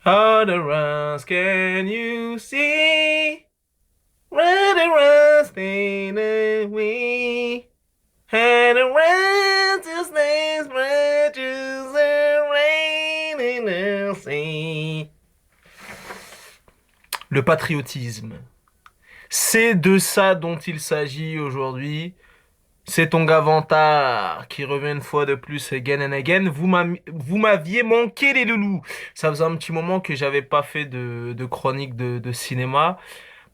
How the rest can you see? Where the rest ain't away. And the rest is names, branches, and rain in the sea. Le patriotisme. C'est de ça dont il s'agit aujourd'hui. C'est ton Gavantard qui revient une fois de plus again and again. Vous m'aviez manqué les loulous. Ça faisait un petit moment que j'avais pas fait de chronique de cinéma.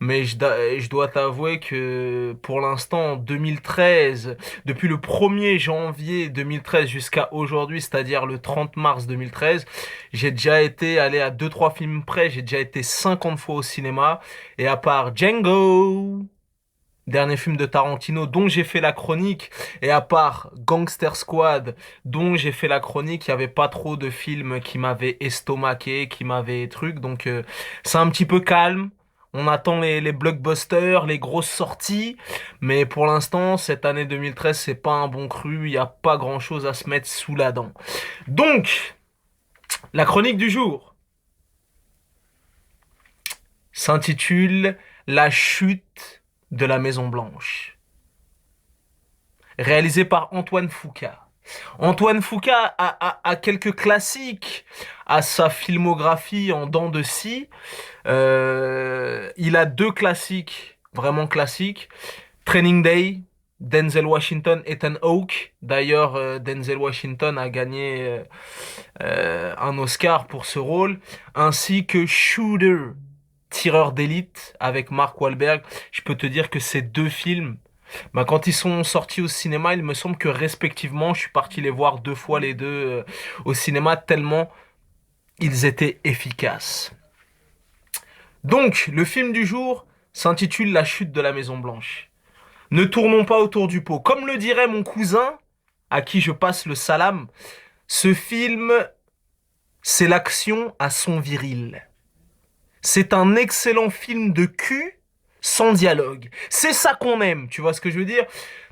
Mais je dois t'avouer que pour l'instant, en 2013, depuis le 1er janvier 2013 jusqu'à aujourd'hui, c'est-à-dire le 30 mars 2013, j'ai déjà été allé à deux trois films près, j'ai déjà été 50 fois au cinéma. Et à part Django, dernier film de Tarantino dont j'ai fait la chronique, et à part Gangster Squad dont j'ai fait la chronique, il n'y avait pas trop de films qui m'avaient estomaqué, qui m'avaient truc, donc c'est un petit peu calme. On attend les blockbusters, les grosses sorties, mais pour l'instant, cette année 2013, c'est pas un bon cru, il n'y a pas grand-chose à se mettre sous la dent. Donc, la chronique du jour s'intitule La chute de la Maison Blanche, réalisé par Antoine Fuqua. Antoine Fuqua a quelques classiques à sa filmographie en dents de scie. Il a deux classiques, vraiment classiques. Training Day, Denzel Washington, Ethan Hawke. D'ailleurs, Denzel Washington a gagné un Oscar pour ce rôle. Ainsi que Shooter, tireur d'élite, avec Mark Wahlberg. Je peux te dire que ces deux films, bah, quand ils sont sortis au cinéma, il me semble que respectivement, je suis parti les voir deux fois les deux au cinéma tellement ils étaient efficaces. Donc, le film du jour s'intitule La chute de la Maison Blanche. Ne tournons pas autour du pot. Comme le dirait mon cousin, à qui je passe le salam, ce film, c'est l'action à son viril. C'est un excellent film de cul sans dialogue. C'est ça qu'on aime, tu vois ce que je veux dire?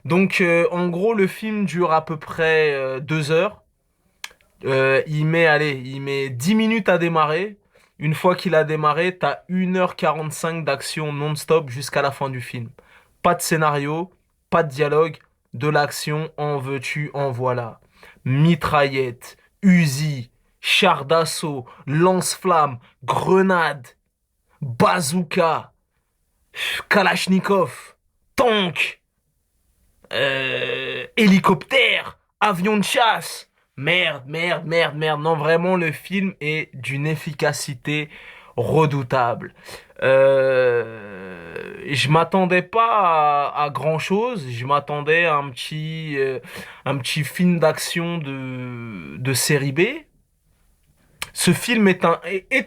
Donc, en gros, le film dure à peu près 2 heures. Il met 10 minutes à démarrer. Une fois qu'il a démarré, t'as 1h45 d'action non-stop jusqu'à la fin du film. Pas de scénario, pas de dialogue, de l'action, en veux-tu, en voilà. Mitraillette, Uzi, char d'assaut, lance-flamme, grenade, bazooka, kalachnikov, tank, hélicoptère, avion de chasse. Merde, merde, merde, merde. Non, vraiment, le film est d'une efficacité redoutable. Je m'attendais pas à grand-chose. Je m'attendais à un petit film d'action de série B. Ce film est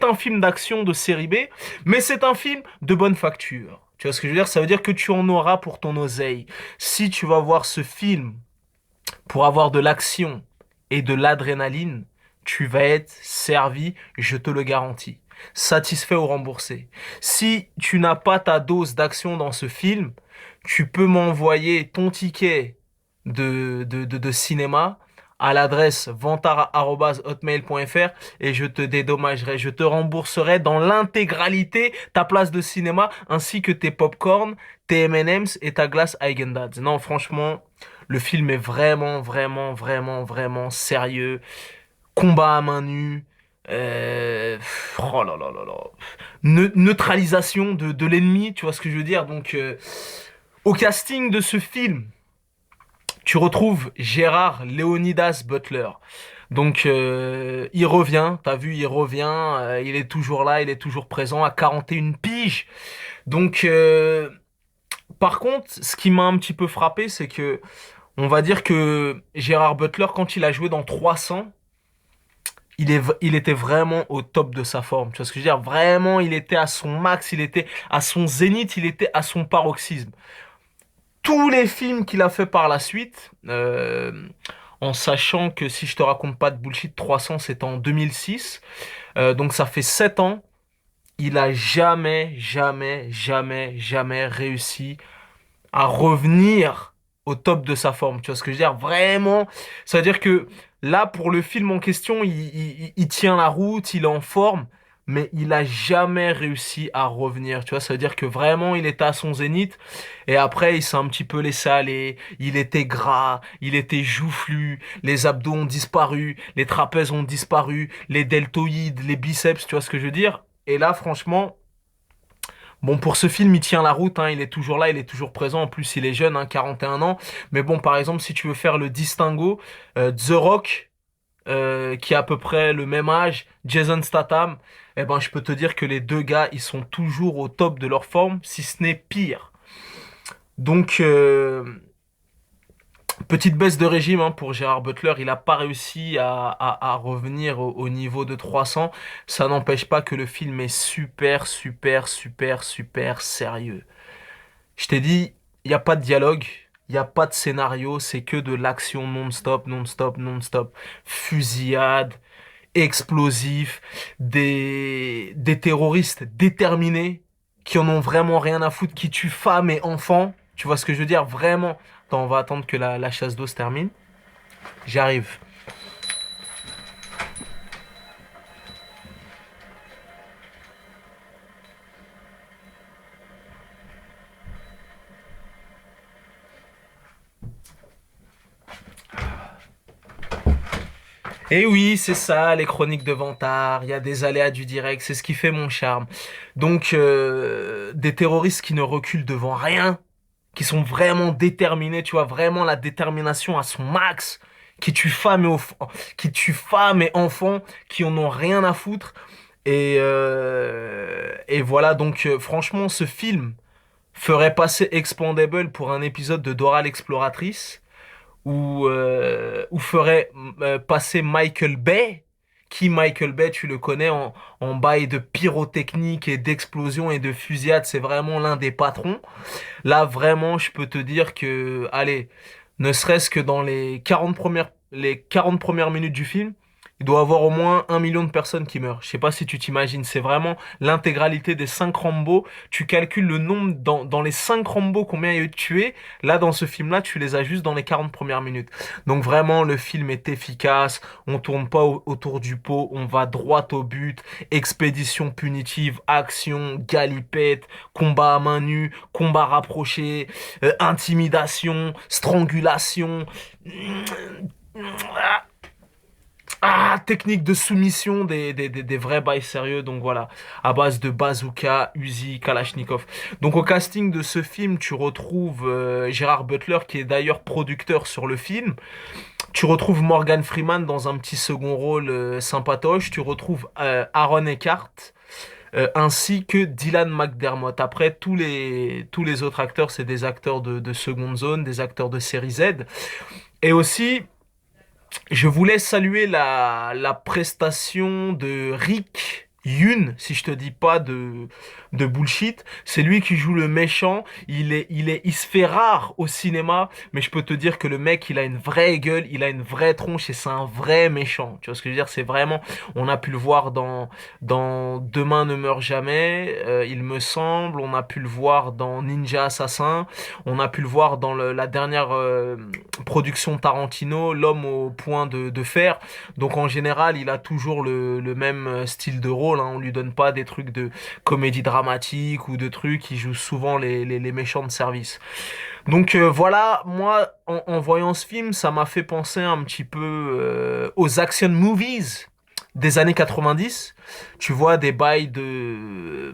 un film d'action de série B, mais c'est un film de bonne facture. Tu vois ce que je veux dire? Ça veut dire que tu en auras pour ton oseille. Si tu vas voir ce film pour avoir de l'action et de l'adrénaline, tu vas être servi, je te le garantis. Satisfait ou remboursé. Si tu n'as pas ta dose d'action dans ce film, tu peux m'envoyer ton ticket de cinéma à l'adresse vantara@hotmail.fr et je te dédommagerai, je te rembourserai dans l'intégralité ta place de cinéma ainsi que tes popcorn, tes M&M's et ta glace Häagen-Dazs. Non, franchement, le film est vraiment, vraiment, vraiment, vraiment sérieux. Combat à main nue. Oh là là là là. Neutralisation de l'ennemi, tu vois ce que je veux dire? Donc, au casting de ce film, tu retrouves Gérard Leonidas Butler. Donc, il revient, t'as vu, il revient, il est toujours là, il est toujours présent à 41 piges. Donc, par contre, ce qui m'a un petit peu frappé, c'est que, on va dire que Gérard Butler, quand il a joué dans 300, il était vraiment au top de sa forme. Tu vois ce que je veux dire? Vraiment, il était à son max, il était à son zénith, il était à son paroxysme. Tous les films qu'il a fait par la suite, en sachant que si je te raconte pas de bullshit, 300 c'était en 2006, donc ça fait 7 ans, il a jamais, jamais, jamais, jamais réussi à revenir au top de sa forme. Tu vois ce que je veux dire? Vraiment, ça veut dire que là, pour le film en question, il tient la route, il est en forme, mais il a jamais réussi à revenir. Tu vois, ça veut dire que vraiment, il était à son zénith. Et après, il s'est un petit peu laissé aller. Il était gras, il était joufflu. Les abdos ont disparu, les trapèzes ont disparu, les deltoïdes, les biceps. Tu vois ce que je veux dire? Et là, franchement, bon, pour ce film, il tient la route, hein, il est toujours là, il est toujours présent. En plus, il est jeune, hein, 41 ans. Mais bon, par exemple, si tu veux faire le distinguo, The Rock, qui a à peu près le même âge, Jason Statham, eh ben, je peux te dire que les deux gars, ils sont toujours au top de leur forme, si ce n'est pire. Donc, petite baisse de régime hein, pour Gérard Butler, il n'a pas réussi à revenir au niveau de 300. Ça n'empêche pas que le film est super, super, super, super sérieux. Je t'ai dit, il n'y a pas de dialogue, il n'y a pas de scénario, c'est que de l'action non-stop, non-stop, non-stop. Fusillade, explosifs, des terroristes déterminés qui en ont vraiment rien à foutre, qui tuent femmes et enfants. Tu vois ce que je veux dire? Vraiment. Attends, on va attendre que la chasse d'eau se termine. J'arrive. Et oui, c'est ça, les chroniques de Vantard, il y a des aléas du direct, c'est ce qui fait mon charme. Donc, des terroristes qui ne reculent devant rien, qui sont vraiment déterminés, tu vois, vraiment la détermination à son max, qui tuent femmes et enfants, qui en ont rien à foutre. Et voilà, donc franchement, ce film ferait passer Expandable pour un épisode de Dora l'exploratrice où ferait passer Michael Bay, qui Michael Bay, tu le connais en bail de pyrotechnique et d'explosion et de fusillade, c'est vraiment l'un des patrons. Là, vraiment, je peux te dire que, allez, ne serait-ce que dans les 40 premières minutes du film, il doit y avoir au moins 1 million de personnes qui meurent. Je sais pas si tu t'imagines, c'est vraiment l'intégralité des 5 Rambo. Tu calcules le nombre dans les 5 Rambo, combien il y a eu de tués. Là, dans ce film-là, tu les as juste dans les 40 premières minutes. Donc vraiment, le film est efficace. On tourne pas autour du pot. On va droit au but. Expédition punitive, action, galipette, combat à main nue, combat rapproché, intimidation, strangulation. Technique de soumission des vrais bails sérieux, donc voilà, à base de bazooka, Uzi, Kalachnikov. Donc au casting de ce film, tu retrouves Gérard Butler, qui est d'ailleurs producteur sur le film. Tu retrouves Morgan Freeman dans un petit second rôle sympatoche. Tu retrouves Aaron Eckhart, ainsi que Dylan McDermott. Après, tous les autres acteurs, c'est des acteurs de seconde zone, des acteurs de série Z. Et aussi, je voulais saluer la prestation de Rick Yun, si je te dis pas de bullshit. C'est lui qui joue le méchant. Il se fait rare au cinéma, mais je peux te dire que le mec, il a une vraie gueule, il a une vraie tronche et c'est un vrai méchant. Tu vois ce que je veux dire? C'est vraiment, on a pu le voir dans Demain ne meurt jamais, il me semble. On a pu le voir dans Ninja Assassin. On a pu le voir dans la dernière production Tarantino, L'homme au point de fer. Donc en général, il a toujours le même style de rôle. Hein. On lui donne pas des trucs de comédie dramatique ou de trucs. Il joue souvent les méchants de service. Donc voilà, moi, en voyant ce film, ça m'a fait penser un petit peu aux action movies des années 90. Tu vois des bails de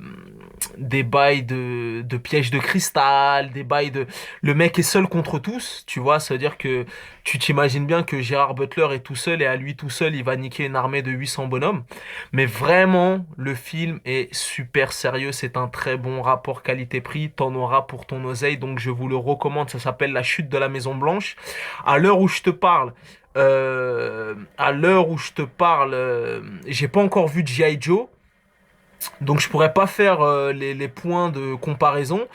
pièges de cristal, des bails de le mec est seul contre tous, tu vois, ça veut dire que tu t'imagines bien que Gérard Butler est tout seul et à lui tout seul, il va niquer une armée de 800 bonhommes. Mais vraiment, le film est super sérieux, c'est un très bon rapport qualité-prix, t'en auras pour ton oseille, donc je vous le recommande, ça s'appelle La Chute de la Maison Blanche. À l'heure où je te parle, j'ai pas encore vu G.I. Joe, donc je pourrais pas faire les points de comparaison.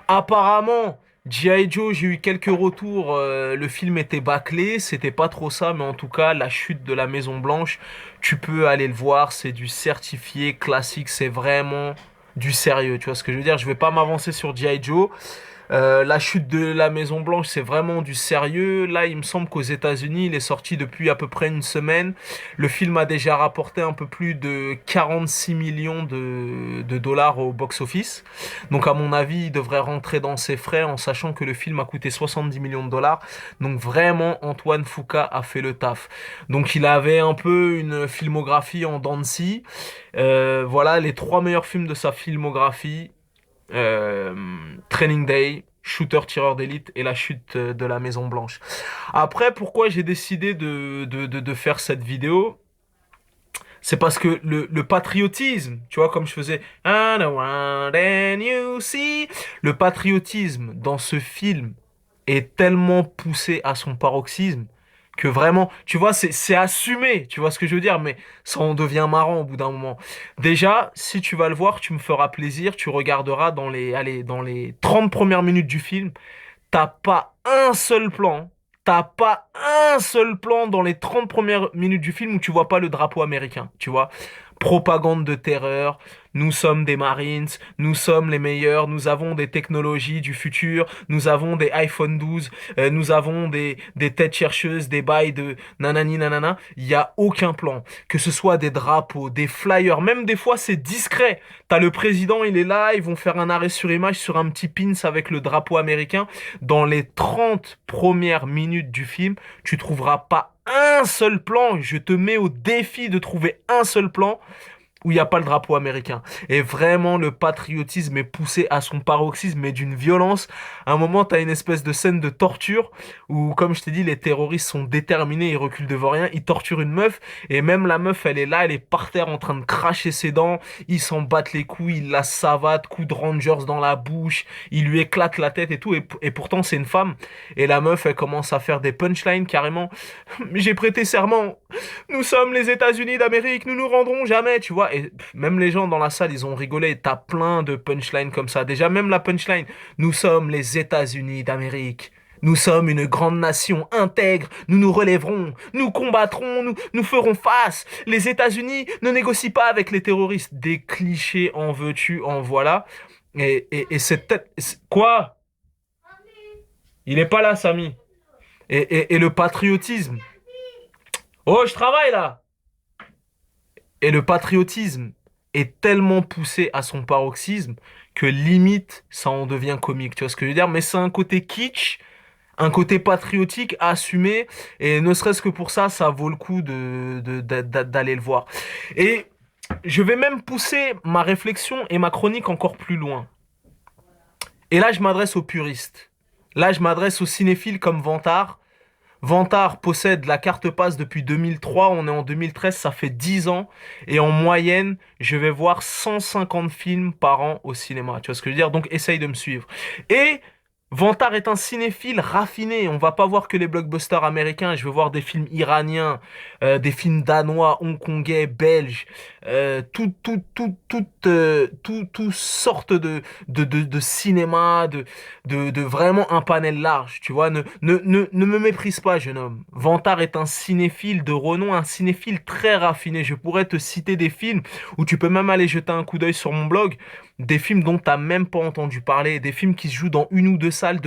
Apparemment, G.I. Joe, j'ai eu quelques retours, le film était bâclé, c'était pas trop ça, mais en tout cas, La Chute de la Maison Blanche, tu peux aller le voir, c'est du certifié classique, c'est vraiment du sérieux, tu vois ce que je veux dire? Je vais pas m'avancer sur G.I. Joe. La chute de la Maison Blanche, c'est vraiment du sérieux. Là, il me semble qu'aux États-Unis, il est sorti depuis à peu près une semaine. Le film a déjà rapporté un peu plus de 46 millions de dollars au box-office. Donc, à mon avis, il devrait rentrer dans ses frais en sachant que le film a coûté 70 millions de dollars. Donc, vraiment, Antoine Fuqua a fait le taf. Donc, il avait un peu une filmographie en dents de scie. Voilà les trois meilleurs films de sa filmographie. euh, Training Day, Shooter tireur d'élite et la chute de la Maison Blanche. Après, pourquoi j'ai décidé de faire cette vidéo? C'est parce que le patriotisme, tu vois, comme je faisais "And around and you see", le patriotisme dans ce film est tellement poussé à son paroxysme que vraiment, tu vois, c'est assumé, tu vois ce que je veux dire, mais ça en devient marrant au bout d'un moment. Déjà, si tu vas le voir, tu me feras plaisir, tu regarderas dans les 30 premières minutes du film, t'as pas un seul plan, t'as pas un seul plan dans les 30 premières minutes du film où tu vois pas le drapeau américain, tu vois. Propagande de terreur, nous sommes des Marines, nous sommes les meilleurs, nous avons des technologies du futur, nous avons des iPhone 12, nous avons des têtes chercheuses, des bails de nanani nanana, il y a aucun plan. Que ce soit des drapeaux, des flyers, même des fois c'est discret. T'as le président, il est là, ils vont faire un arrêt sur image sur un petit pins avec le drapeau américain. Dans les 30 premières minutes du film, tu trouveras pas un seul plan. Je te mets au défi de trouver un seul plan où il n'y a pas le drapeau américain. Et vraiment, le patriotisme est poussé à son paroxysme, mais d'une violence. À un moment, tu as une espèce de scène de torture où, comme je t'ai dit, les terroristes sont déterminés, ils reculent devant rien, ils torturent une meuf, et même la meuf, elle est là, elle est par terre en train de cracher ses dents, ils s'en battent les couilles, ils la savatent, coups de Rangers dans la bouche, ils lui éclatent la tête et tout, et pourtant, c'est une femme. Et la meuf, elle commence à faire des punchlines carrément. J'ai prêté serment, nous sommes les États-Unis d'Amérique, nous nous rendrons jamais, tu vois. Et même les gens dans la salle, ils ont rigolé. T'as plein de punchlines comme ça. Déjà, même la punchline, nous sommes les États-Unis d'Amérique. Nous sommes une grande nation intègre, nous nous relèverons, nous combattrons, nous ferons face. Les États-Unis ne négocient pas avec les terroristes. Des clichés en veux-tu, en voilà. Et quoi? Il est pas là, Samy. Et le patriotisme. Oh, je travaille là! Et le patriotisme est tellement poussé à son paroxysme que limite, ça en devient comique. Tu vois ce que je veux dire? Mais c'est un côté kitsch, un côté patriotique à assumer. Et ne serait-ce que pour ça, ça vaut le coup d'aller le voir. Et je vais même pousser ma réflexion et ma chronique encore plus loin. Et là, je m'adresse aux puristes. Là, je m'adresse aux cinéphiles comme Vantard. Vantard possède la carte passe depuis 2003, on est en 2013, ça fait 10 ans. Et en moyenne, je vais voir 150 films par an au cinéma. Tu vois ce que je veux dire? Donc essaye de me suivre. Et Vantard est un cinéphile raffiné. On va pas voir que les blockbusters américains. Je veux voir des films iraniens, des films danois, hongkongais, belges, tout sorte de cinéma, de vraiment un panel large. Tu vois, ne me méprise pas, jeune homme. Vantard est un cinéphile de renom, un cinéphile très raffiné. Je pourrais te citer des films où tu peux même aller jeter un coup d'œil sur mon blog. Des films dont t'as même pas entendu parler, des films qui se jouent dans une ou deux salles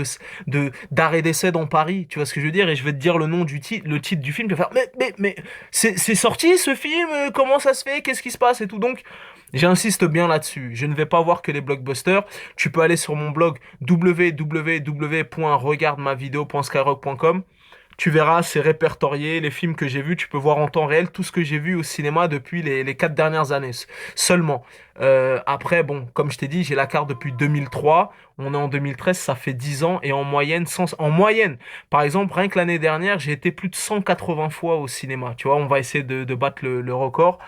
d'arrêt d'essai dans Paris, tu vois ce que je veux dire? Et je vais te dire le nom du titre, le titre du film, tu vas faire, mais, c'est sorti ce film? Comment ça se fait? Qu'est-ce qui se passe et tout? Donc, j'insiste bien là-dessus. Je ne vais pas voir que les blockbusters. Tu peux aller sur mon blog www.regardemavideo.skyrock.com. Tu verras, c'est répertorié, les films que j'ai vus, tu peux voir en temps réel tout ce que j'ai vu au cinéma depuis les 4 dernières années seulement. Après, bon, comme je t'ai dit, j'ai la carte depuis 2003, on est en 2013, ça fait 10 ans, et en moyenne, en moyenne, par exemple, rien que l'année dernière, j'ai été plus de 180 fois au cinéma, tu vois, on va essayer de battre le record.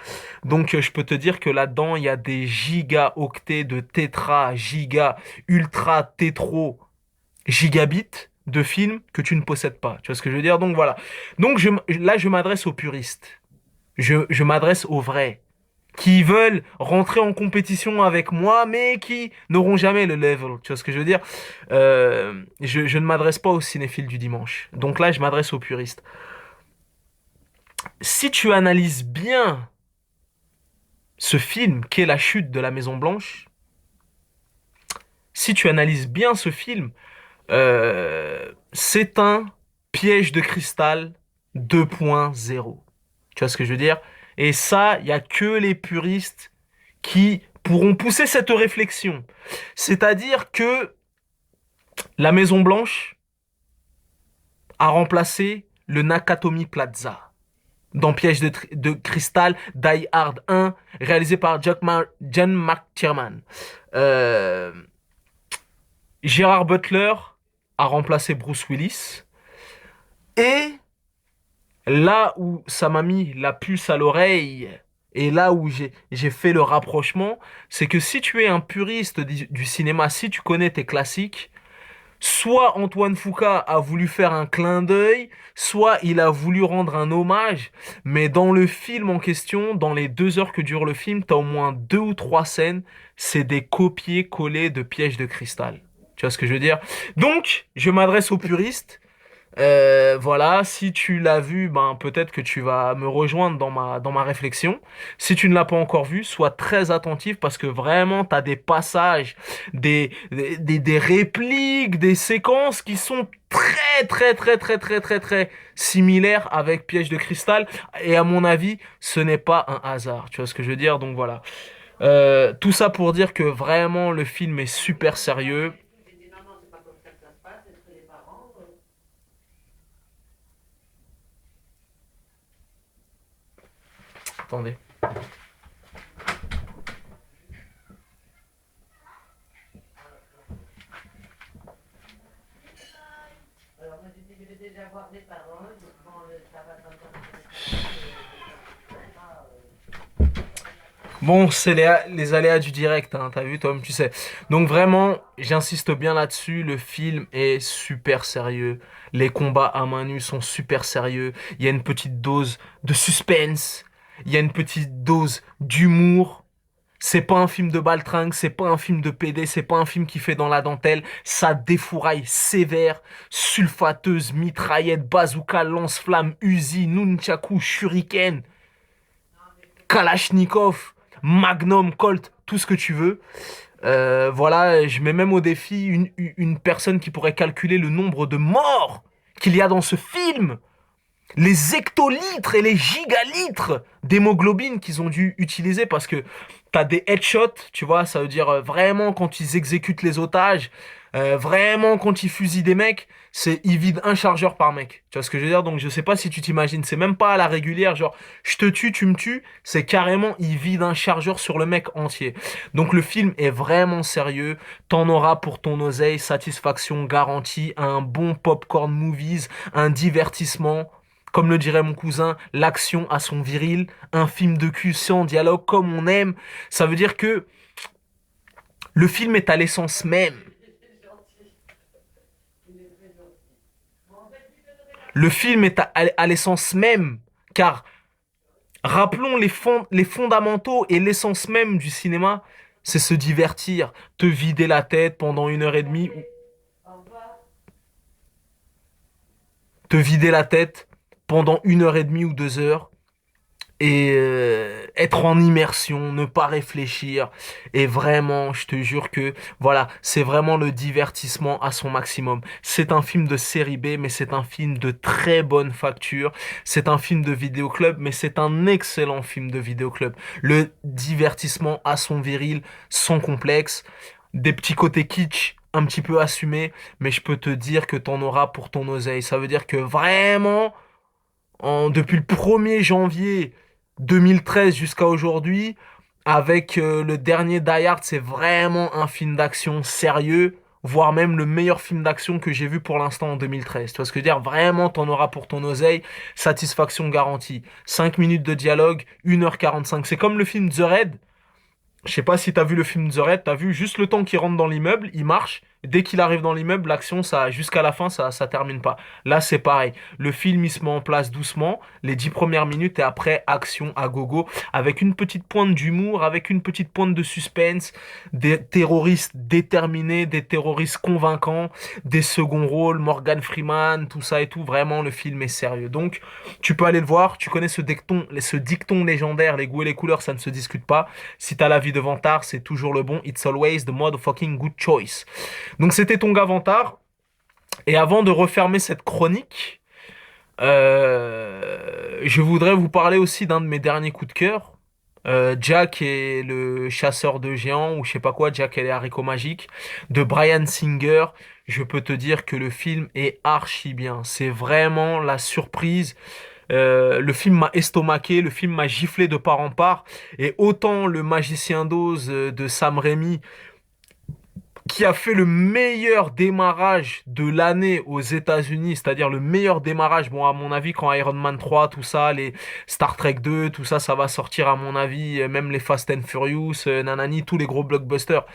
Donc, je peux te dire que là-dedans, il y a des gigaoctets de tétra, giga, ultra, tétro, gigabits de films que tu ne possèdes pas. Tu vois ce que je veux dire? Donc voilà. Donc là, je m'adresse aux puristes. Je m'adresse aux vrais. Qui veulent rentrer en compétition avec moi, mais qui n'auront jamais le level. Tu vois ce que je veux dire? Je ne m'adresse pas aux cinéphiles du dimanche. Donc là, je m'adresse aux puristes. Si tu analyses bien ce film qu'est La Chute de la Maison Blanche, si tu analyses bien ce film, c'est un piège de cristal 2.0. Tu vois ce que je veux dire? Et ça, il y a que les puristes qui pourront pousser cette réflexion. C'est-à-dire que la Maison Blanche a remplacé le Nakatomi Plaza dans Piège de cristal Die Hard 1, réalisé par John McTiernan. Euh, Gérard Butler a remplacé Bruce Willis. Et là où ça m'a mis la puce à l'oreille, et là où j'ai fait le rapprochement, c'est que si tu es un puriste du cinéma, si tu connais tes classiques, soit Antoine Fuqua a voulu faire un clin d'œil, soit il a voulu rendre un hommage, mais dans le film en question, dans les 2 heures que dure le film, t'as au moins 2 ou 3 scènes, c'est des copier-coller de Pièges de cristal. Tu vois ce que je veux dire? Donc, je m'adresse aux puristes. Voilà, si tu l'as vu, ben peut-être que tu vas me rejoindre dans ma réflexion. Si tu ne l'as pas encore vu, sois très attentif parce que vraiment, tu as des passages, des répliques, des séquences qui sont très, très, très, très, très, très, très similaires avec Piège de cristal. Et à mon avis, ce n'est pas un hasard. Tu vois ce que je veux dire? Donc voilà. Tout ça pour dire que vraiment, le film est super sérieux. Attendez. Bon, c'est les aléas du direct, hein, t'as vu, Tom, tu sais. Donc vraiment, j'insiste bien là-dessus, le film est super sérieux. Les combats à main nue sont super sérieux. Il y a une petite dose de suspense. Il y a une petite dose d'humour. C'est pas un film de baltringue, c'est pas un film de PD, c'est pas un film qui fait dans la dentelle. Ça défouraille sévère, sulfateuse, mitraillette, bazooka, lance-flamme, Uzi, nunchaku, shuriken. Kalachnikov, Magnum, Colt, tout ce que tu veux. Voilà, je mets même au défi une personne qui pourrait calculer le nombre de morts qu'il y a dans ce film. Les hectolitres et les gigalitres d'hémoglobine qu'ils ont dû utiliser parce que t'as des headshots, tu vois, ça veut dire vraiment quand ils exécutent les otages, vraiment quand ils fusillent des mecs, ils vident un chargeur par mec. Tu vois ce que je veux dire? Donc je sais pas si tu t'imagines, c'est même pas à la régulière, genre je te tue, tu me tues, c'est carrément ils vident un chargeur sur le mec entier. Donc le film est vraiment sérieux, t'en auras pour ton oseille, satisfaction garantie, un bon popcorn movies, un divertissement. Comme le dirait mon cousin, l'action à son viril, un film de cul sans dialogue comme on aime. Ça veut dire que le film est à l'essence même. Le film est à l'essence même, car rappelons les fondamentaux et l'essence même du cinéma, c'est se divertir, te vider la tête pendant 1 heure et demie, te vider la tête pendant 1 heure et demie ou 2 heures, et être en immersion, ne pas réfléchir. Et vraiment, je te jure que voilà, c'est vraiment le divertissement à son maximum. C'est un film de série B, mais c'est un film de très bonne facture. C'est un film de vidéoclub, mais c'est un excellent film de vidéoclub. Le divertissement à son viril, sans complexe. Des petits côtés kitsch, un petit peu assumés, mais je peux te dire que t'en auras pour ton oseille. Ça veut dire que vraiment depuis le 1er janvier 2013 jusqu'à aujourd'hui, avec le dernier Die Hard, c'est vraiment un film d'action sérieux, voire même le meilleur film d'action que j'ai vu pour l'instant en 2013. Tu vois ce que je veux dire? Vraiment, t'en auras pour ton oseille, satisfaction garantie. 5 minutes de dialogue, 1h45. C'est comme le film The Raid. Je sais pas si t'as vu le film The Raid, t'as vu juste le temps qu'il rentre dans l'immeuble, il marche, Dès qu'il arrive dans l'immeuble, l'action, ça, jusqu'à la fin, ça termine pas. Là, c'est pareil. Le film, il se met en place doucement, les 10 premières minutes, et après, action à gogo, avec une petite pointe d'humour, avec une petite pointe de suspense, des terroristes déterminés, des terroristes convaincants, des seconds rôles, Morgan Freeman, tout ça et tout. Vraiment, le film est sérieux. Donc, tu peux aller le voir. Tu connais ce dicton légendaire, les goûts et les couleurs, ça ne se discute pas. Si t'as la vie de Vantard, c'est toujours le bon. It's always the motherfucking good choice. Donc c'était ton gars Vantard. Et avant de refermer cette chronique, je voudrais vous parler aussi d'un de mes derniers coups de cœur. Jack et le chasseur de géants, ou je sais pas quoi, Jack et les haricots magiques, de Bryan Singer. Je peux te dire que le film est archi bien. C'est vraiment la surprise. Le film m'a estomaqué, le film m'a giflé de part en part. Et autant le Magicien d'Oz de Sam Raimi, qui a fait le meilleur démarrage de l'année aux États-Unis, c'est-à-dire le meilleur démarrage. Bon, à mon avis, quand Iron Man 3, tout ça, les Star Trek 2, tout ça, ça va sortir, à mon avis, même les Fast and Furious, nanani, tous les gros blockbusters.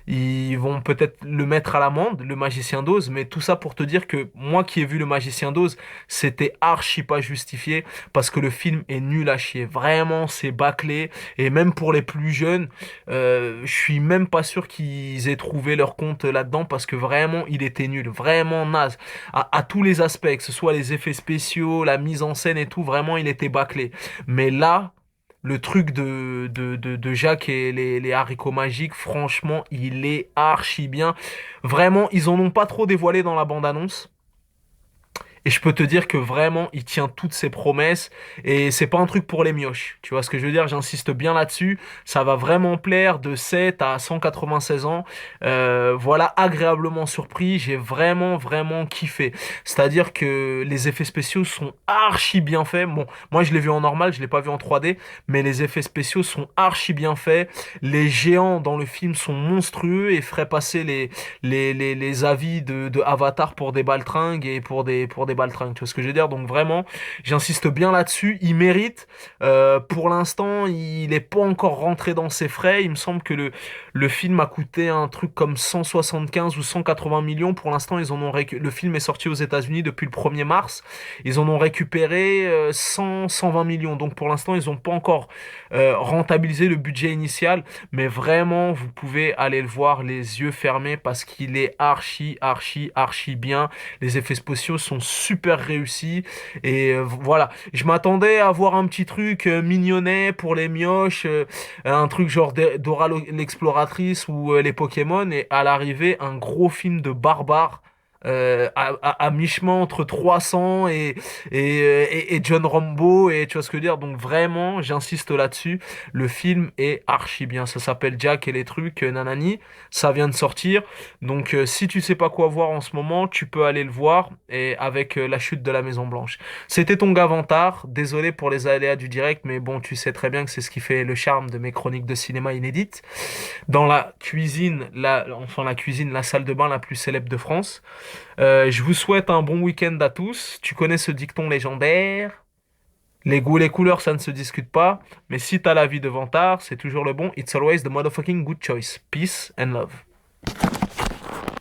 Ils vont peut-être le mettre à l'amende, le Magicien d'Oz, mais tout ça pour te dire que moi qui ai vu le Magicien d'Oz, c'était archi pas justifié parce que le film est nul à chier. Vraiment, c'est bâclé. Et même pour les plus jeunes, je suis même pas sûr qu'ils aient trouvé leur compte là-dedans parce que vraiment, il était nul. Vraiment naze. À tous les aspects, que ce soit les effets spéciaux, la mise en scène et tout, vraiment, il était bâclé. Mais là, le truc de Jacques et les haricots magiques, franchement, il est archi bien. Vraiment, ils en ont pas trop dévoilé dans la bande-annonce. Et je peux te dire que vraiment, il tient toutes ses promesses. Et c'est pas un truc pour les mioches. Tu vois ce que je veux dire? J'insiste bien là-dessus. Ça va vraiment plaire de 7 à 196 ans. Voilà, agréablement surpris. J'ai vraiment, vraiment kiffé. C'est-à-dire que les effets spéciaux sont archi bien faits. Bon, moi je l'ai vu en normal, je l'ai pas vu en 3D. Mais les effets spéciaux sont archi bien faits. Les géants dans le film sont monstrueux et feraient passer les avis de Avatar pour des baltringues et pour des baltringues. Tu vois ce que je veux dire? Donc vraiment, j'insiste bien là-dessus. Il mérite. Pour l'instant, il n'est pas encore rentré dans ses frais. Il me semble que le film a coûté un truc comme 175 ou 180 millions. Pour l'instant, le film est sorti aux États-Unis depuis le 1er mars. Ils en ont récupéré 120 millions. Donc pour l'instant, ils n'ont pas encore rentabilisé le budget initial. Mais vraiment, vous pouvez aller le voir les yeux fermés parce qu'il est archi, archi, archi bien. Les effets spéciaux sont super réussis. Et voilà. Je m'attendais à voir un petit truc mignonnet pour les mioches, un truc genre Dora l'exploratrice ou les Pokémon. Et à l'arrivée, un gros film de barbare. À mi-chemin entre 300 et John Rambo, et tu vois ce que je veux dire. Donc vraiment, j'insiste là-dessus, le film est archi bien. Ça s'appelle Jack et les trucs nanani, ça vient de sortir. Donc si tu sais pas quoi voir en ce moment, tu peux aller le voir, et avec la chute de la Maison Blanche. C'était ton gars Vantard, désolé pour les aléas du direct, mais bon, tu sais très bien que c'est ce qui fait le charme de mes chroniques de cinéma inédites. Dans la cuisine, la cuisine, la salle de bain la plus célèbre de France. Je vous souhaite un bon week-end à tous. Tu connais ce dicton légendaire? Les goûts et les couleurs, ça ne se discute pas. Mais si t'as la vie de Vantard, c'est toujours le bon. It's always the motherfucking good choice. Peace and love.